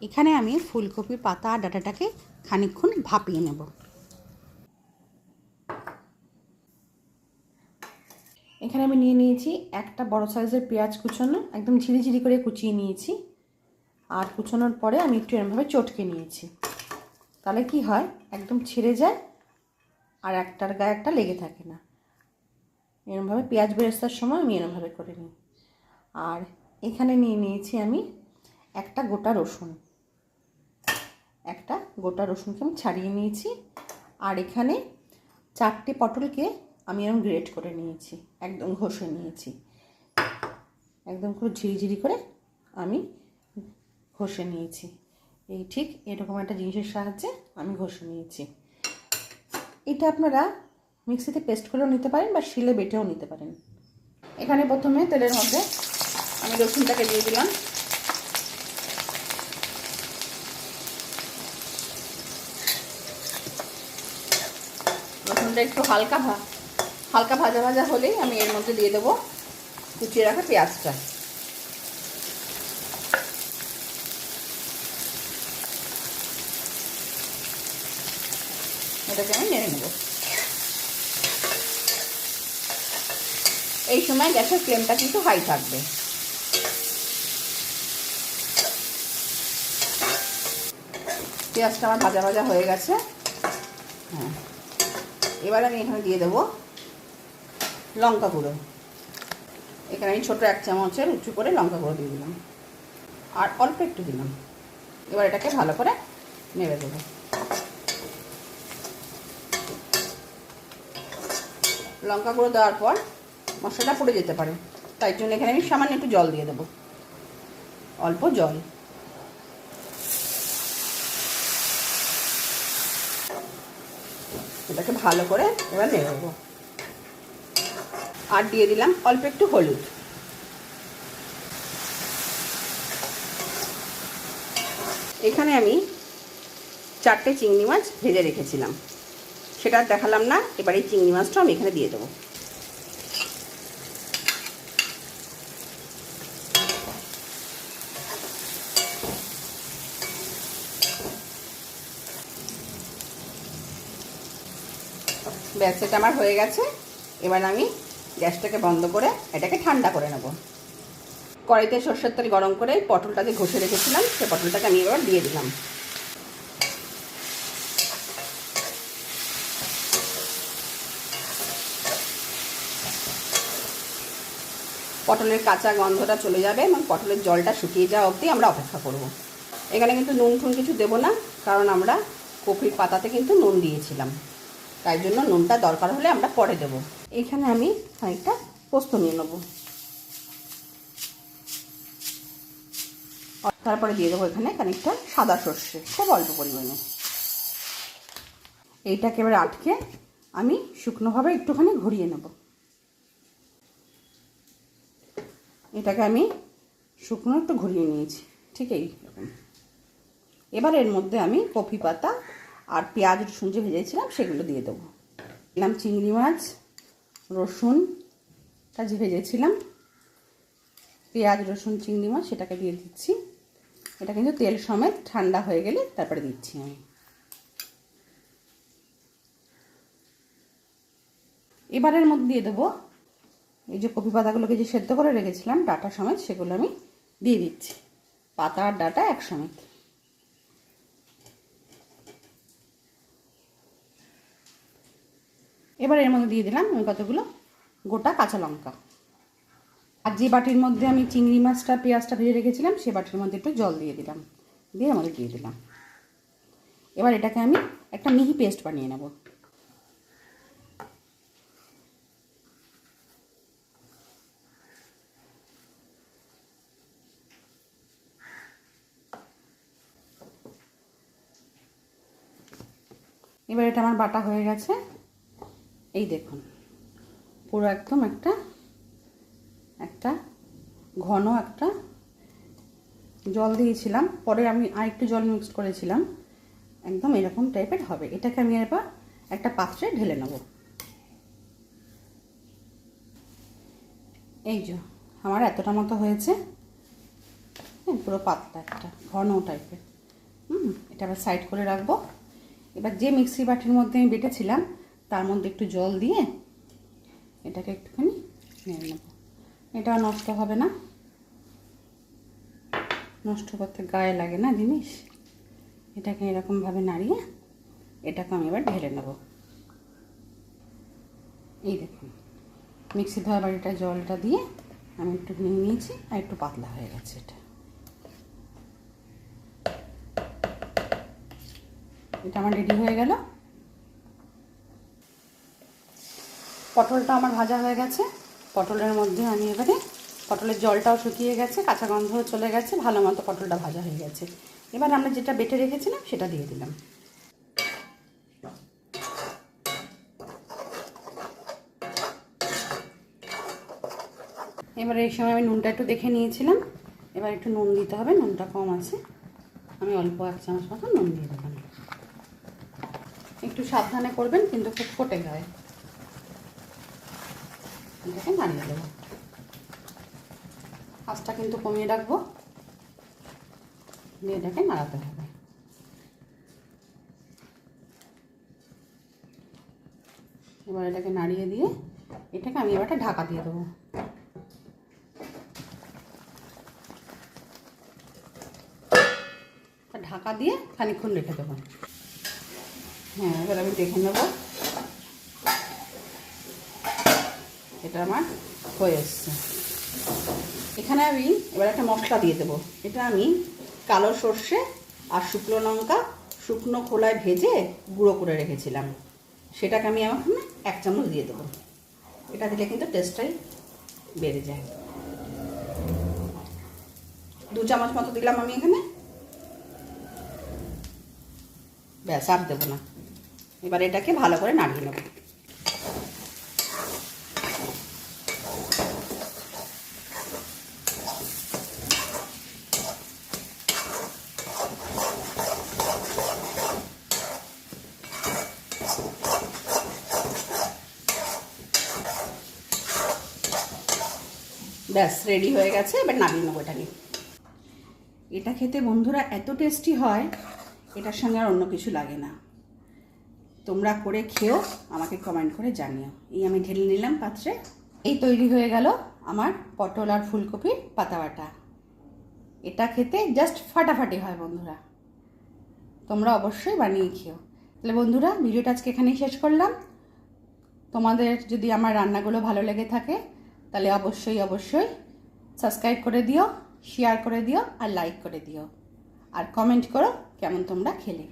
এখানে আমি ফুলকপির পাতা আর ডাঁটাটাকে খানিকক্ষণ ভাপিয়ে নেব। এখানে আমি নিয়ে নিয়েছি একটা বড় সাইজের পেঁয়াজ কুচানো, একদম ঝিরিঝিরি করে কুচিয়ে নিয়েছি। আর কুচানোর পরে আমি একটু এরমভাবে চটকে নিয়েছি, তাহলে কি হয় একদম ছেড়ে যায় আর একটার গায়ে একটা লেগে থাকে না। এরমভাবে পেঁয়াজ বেরেস্তার সময় আমি এরমভাবে করে নিই। আর এখানে নিয়ে নিয়েছি আমি একটা গোটা রসুনকে আমি ছাড়িয়ে নিয়েছি। আর এখানে 4টে পটলকে আমি এরকম গ্রেট করে নিয়েছি, একদম ঘষে নিয়েছি, একদম খুব ঝিরিঝিরি করে আমি ঘষে নিয়েছি। এই ঠিক এরকম একটা জিনিসের সাহায্যে আমি ঘষে নিয়েছি। এটা আপনারা মিক্সিতে পেস্ট করেও নিতে পারেন বা শিলে বেটেও নিতে পারেন। এখানে প্রথমে তেলের মধ্যে আমি রসুনটাকে দিয়ে দিলাম। রসুনটা একটু হালকা ভাজা ভাজা হলেই আমি এর মধ্যে দিয়ে দেবো কুচিয়ে রাখা পেঁয়াজটা। এটাকে আমি নেড়ে নেব। এই সময় গ্যাসের ফ্লেমটা কিন্তু হাই থাকবে। পেঁয়াজটা আমার ভাজা ভাজা হয়ে গেছে। হ্যাঁ, এবার আমি এখানে দিয়ে দেবো লঙ্কা গুঁড়ো। এখানে আমি ছোটো 1 চামচের উঁচু করে লঙ্কা গুঁড়ো দিয়ে দিলাম, আর অল্প একটু দিলাম। এবার এটাকে ভালো করে নেড়ে দেবো। লঙ্কা গুঁড়ো দেওয়ার পর মশলাটা পুড়ে যেতে পারে, তাই জন্য এখানে আমি সামান্য একটু জল দিয়ে দেবো, অল্প জল। এটাকে ভালো করে এবার নেড়ে দেবো। আর দিয়ে দিলাম অল্প একটু হলুদ। এখানে আমি 4টে চিংড়ি মাছ ভেজে রেখেছিলাম, সেটা দেখালাম না। এবার এই চিংড়ি মাছটা আমি এখানে দিয়ে দেবো। ব্যাস, এটা আমার হয়ে গেছে। এবার আমি গ্যাসটাকে বন্ধ করে এটাকে ঠান্ডা করে নেব। কড়াইতে সরষের তেল গরম করে পটলটা যে ঘষে রেখেছিলাম সেই পটলটাকে আমি এবার দিয়ে দিলাম। পটলের কাঁচা গন্ধটা চলে যাবে এবং পটলের জলটা শুকিয়ে যাওয়া অবধি আমরা অপেক্ষা করব। এখানে কিন্তু নুন টুন কিছু দেবো না, কারণ আমরা কপির পাতাতে কিন্তু নুন দিয়েছিলাম, তাই জন্য নুনটা দরকার হলে আমরা পরে দেবো। এখানে আমি খানিকটা পোস্ত নিয়ে নেব, তারপরে দিয়ে দেবো এখানে খানিকটা সাদা সর্ষে, খুব অল্প পরিমাণে। এইটাকে এবার আটকে আমি শুকনোভাবে একটুখানি ঘুরিয়ে নেব। এটাকে আমি শুকনো একটু ঘুরিয়ে নিয়েছি, ঠিক এইরকম। এবার এর মধ্যে আমি কপি পাতা আর পেঁয়াজ রসুন যে ভেজেছিলাম সেগুলো দিয়ে দেবো। দিলাম চিংড়ি মাছ, রসুনটা যে ভেজেছিলাম, পেঁয়াজ রসুন চিংড়ি মাছ সেটাকে দিয়ে দিচ্ছি। এটা কিন্তু তেল সমেত ঠান্ডা হয়ে গেলে তারপরে দিচ্ছি আমি। এবারের মধ্যে দিয়ে দেবো এই যে কপি পাতাগুলোকে যে সেদ্ধ করে রেখেছিলাম ডাঁটা সমেত, সেগুলো আমি দিয়ে দিচ্ছি, পাতা আর ডাঁটা একসমেত। এবার এর মধ্যে দিয়ে দিলাম আমি কতগুলো গোটা কাঁচা লঙ্কা। আর যে বাটির মধ্যে আমি চিংড়ি মাছটা পেঁয়াজটা ভেজে রেখেছিলাম সে বাটির মধ্যে একটু জল দিয়ে দিলাম, দিয়ে আমাদের দিয়ে দিলাম। এবার এটাকে আমি একটা মিহি পেস্ট বানিয়ে নেব। এবার এটা আমার বাটা হয়ে গেছে। এই দেখুন, পুরো একদম একটা ঘন একটা জল দিয়েছিলাম, পরে আমি আরেকটু জল মিক্স করেছিলাম, একদম এরকম টাইপের হবে। এটাকে আমি এবার একটা পাত্রে ঢেলে নেব। এই যে আমার এতটা মতো হয়েছে, পুরো পাতলা একটা ঘন টাইপের। এটা আবার সাইড করে রাখবো। এবার যে মিক্সি বাটির মধ্যে আমি বেটেছিলাম তার মধ্যে একটু জল দিয়ে এটাকে একটুখানি নেড়ে নেব। এটা নষ্ট হবে না, নষ্ট করতে গায়ে লাগে না জিনিস। এটাকে এরকমভাবে নাড়িয়ে এটাকে আমি এবার ঢেলে নেব। এই দেখুন মিক্সি ধোয়া বাটিটা জলটা দিয়ে আমি একটু নিয়ে নিয়েছি, আর একটু পাতলা হয়ে গেছে। এটা আমার রেডি হয়ে গেল। পটলটা আমার ভাজা হয়ে গেছে। পটলের মধ্যে আমি এবারে, পটলের জলটাও শুকিয়ে গেছে, কাঁচা গন্ধও চলে গেছে, ভালো মতো পটলটা ভাজা হয়ে গেছে। এবার আমরা যেটা বেটে রেখেছিলাম সেটা দিয়ে দিলাম। এবার এই সময় আমি নুনটা একটু দেখে নিয়েছিলাম, এবার একটু নুন দিতে হবে, নুনটা কম আছে, আমি অল্প 1 চামচ মতো নুন দিয়ে দিলাম। একটু সাবধানে করবেন কিন্তু খুব ফোটে গায়ে। এটাকে নাড়িয়ে দেবো, আঁচটা কিন্তু কমিয়ে রাখবো, দিয়ে এটাকে নাড়াতে হবে। এবার এটাকে নাড়িয়ে দিয়ে এটাকে আমি এবার ঢাকা দিয়ে দেবো। ঢাকা দিয়ে খানিকক্ষণ রেখে দেবো। হ্যাঁ, এবার আমি দেখে নেব এটা আমার হয়ে এসছে। এখানে আমি এবার একটা মশলা দিয়ে দেবো। এটা আমি কালো সর্ষে আর শুকনো লঙ্কা শুকনো খোলায় ভেজে গুঁড়ো করে রেখেছিলাম, সেটাকে আমি এখন 1 চামচ দিয়ে দেবো। এটা দিলে কিন্তু টেস্টটাই বেড়ে যায়। 2 চামচ মতো দিলাম আমি এখানে, ব্যাস আর দেবো না। এবার এটাকে ভালো করে নাড়িয়ে নেব। ব্যাস রেডি হয়ে গেছে, এবার নামিয়ে নেবো এটাকে। এটা খেতে বন্ধুরা এত টেস্টি হয়, এটার সঙ্গে আর অন্য কিছু লাগে না। তোমরা করে খেও, আমাকে কমেন্ট করে জানিও। এই আমি ঢেলে নিলাম পাত্রে। এই তৈরি হয়ে গেল আমার পটল আর ফুলকপির পাতা বাটা। এটা খেতে জাস্ট ফাটাফাটি হয় বন্ধুরা, তোমরা অবশ্যই বানিয়ে খেও। তাহলে বন্ধুরা ভিডিওটা আজকে এখানেই শেষ করলাম। তোমাদের যদি আমার রান্নাগুলো ভালো লেগে থাকে তাহলে অবশ্যই সাবস্ক্রাইব করে দিও, শেয়ার করে দিও আর লাইক করে দিও, আর কমেন্ট করো কেমন তোমরা খেলে।